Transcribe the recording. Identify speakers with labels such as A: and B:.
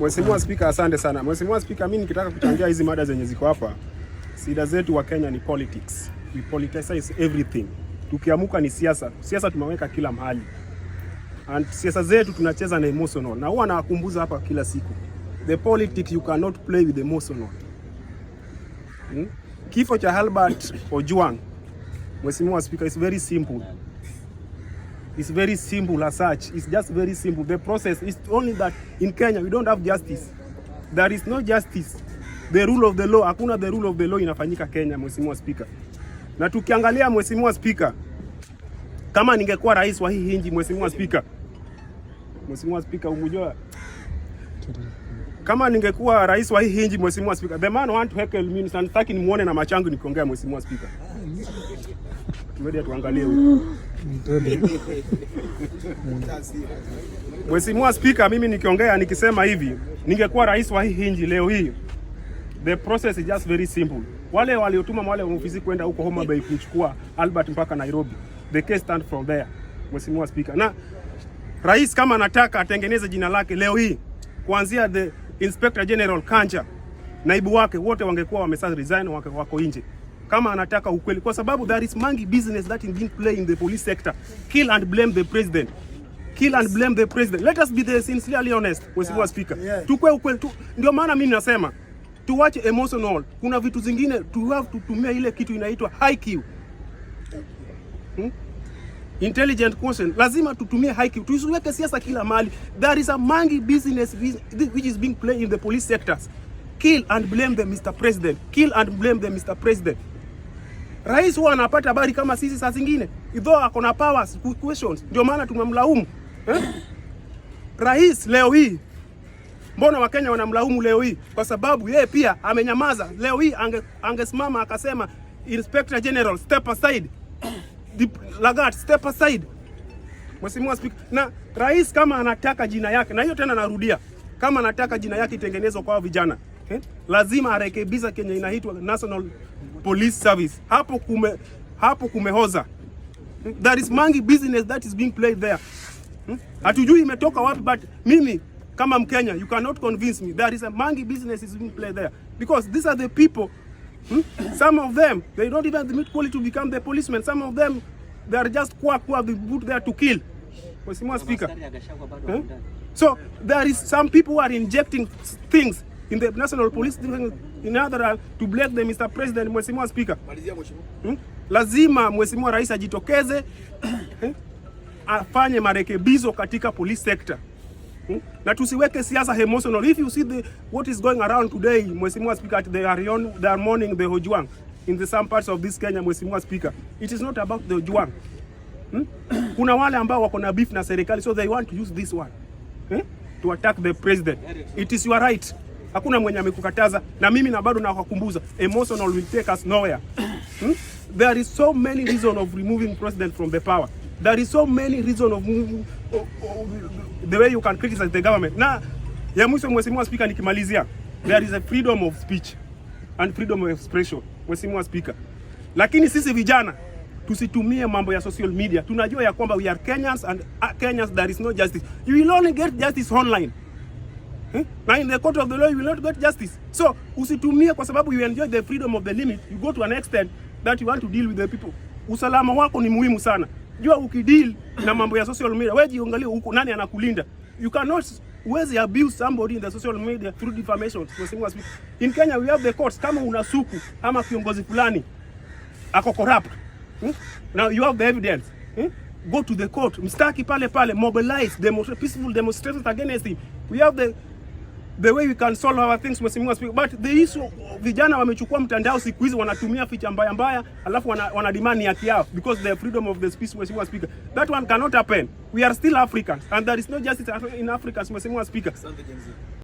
A: Mheshimiwa Spika, asante sana. Mheshimiwa Spika, mimi nikitaka kuchangia hizi mada zenye ziko hapa, shida zetu wa Kenya ni politics. We politicize everything. Tukiamuka ni siasa. Siasa tumeweka kila mahali. And siasa zetu tunacheza na emotional. Na huwa nawakumbuza hapa kila siku. The politics you cannot play with emotional. Kifo cha Albert Ojwang, Mheshimiwa Spika, is very simple. It's very simple as such. It's just very simple. The process is only that in Kenya we don't have justice. There is no justice. The rule of the law, hakuna the rule of the law inafanyika Kenya, Mheshimiwa Spika. Na tukiangalia Mheshimiwa Spika, kama ningekuwa rais wa hii nchi, Mheshimiwa Spika. Mheshimiwa Spika, umujua kama ningekuwa rais wa hii nchi, Mheshimiwa Spika, the man want to heckle me, nataka nimuone na machangu nikiongea, Mheshimiwa Spika. Tumedia tuangalie huko. Mheshimiwa Spika, mimi nikiongea nikisema hivi, ningekuwa rais wa hii nchi leo hii, the process is just very simple. Wale waliotuma wale ofisi kwenda huko Homa Bay kuchukua Albert mpaka Nairobi, the case stand from there, Mheshimiwa Spika. Na rais kama anataka atengeneze jina lake leo hii, kuanzia the Inspector General Kanja, naibu wake wote wangekuwa wamesa resign, wako nje. Kama anataka ukweli, kwa sababu there is monkey business that is being played in the police sector. Kill and blame the president. Kill and blame the president. Let us be the sincerely honest, Mheshimiwa Speaker. Tukwe ukweli tu. Ndio maana mimi nasema tuache emotional. Kuna vitu zingine tu have to tumia ile kitu inaitwa IQ. Intelligent quotient. Lazima tutumie IQ. Tusiweke siasa kila mahali. There is a monkey business which is being played in the police sectors. Kill and blame them, Mr. President. Kill and blame them, Mr. President. Rais huwa anapata habari kama sisi saa zingine. Though akona powers, questions. Ndio maana tumemlaumu. Rais leo hii, mbona Wakenya wanamlaumu leo hii? Kwa sababu yeye pia amenyamaza. Leo hii angesimama akasema, Inspector General, step aside. Lagat, step aside. Mheshimiwa Speaker. Na rais kama anataka jina yake, na hiyo tena narudia, kama anataka jina yake itengenezwe kwa vijana, lazima arekebisha Kenya inaitwa National Police Service. Hapo kumehoza. There is monkey business that is being played there. Hatujui imetoka wapi, but mimi kama Mkenya, you cannot convince me there is a monkey business is being played there, because these are the people. Some of them, they don't even meet quality to become the policemen. Some of them, they are just they put there to kill. Mheshimiwa Speaker. So there is some people who are injecting things in the National Police in order to blame the Mr. President. Mheshimiwa Speaker. Lazima Mheshimiwa Rais ajitokeze afanye marekebizo katika police sector. Na tusiweke siasa emotional. If you see what is going around today, Mheshimiwa Speaker, they are mourning the Ojwang in some parts of this Kenya, Mheshimiwa Speaker. It is not about the Ojwang. Kuna wale ambao wako na beef na serikali, so they want to use this one to attack the president. It is your right. Hakuna mwenye amekukataza, na mimi na bado nawakumbuza, emotional will take us nowhere. There is so many reasons of removing president from the power. There is so many reasons of the way you can criticize the government. Na ya mwisho, Mheshimiwa Speaker, nikimalizia, there is a freedom of speech and freedom of expression, Mheshimiwa Speaker. Lakini sisi vijana tusitumie mambo ya social media. Tunajua ya kwamba we are Kenyans, and Kenyans there is no justice. You will only get justice online. Now in the court of the law you will not get justice. So usitumie kwa sababu you enjoy the freedom of the limit. You go to an extent that you want to deal with the people. Usalama wako ni muhimu sana. Jua ukideal na mambo ya social media, wewe jiangalie huko nani anakulinda. You cannot always abuse somebody in the social media through defamation. In Kenya we have the courts. Kama unasuku ama kiongozi fulani ako corrupt, now you have the evidence. Go to the court, mstaki pale, mobilize, peaceful demonstrations against him. We have the way we can solve our things, Mheshimiwa Speaker. But the issue, vijana wamechukua mtandao siku hizi, wanatumia ficha mbaya, alafu wanadimani haki yao because the freedom of the speech, Mheshimiwa Speaker. That one cannot happen. We are still Africans and there is no justice in Africa, Mheshimiwa Speaker.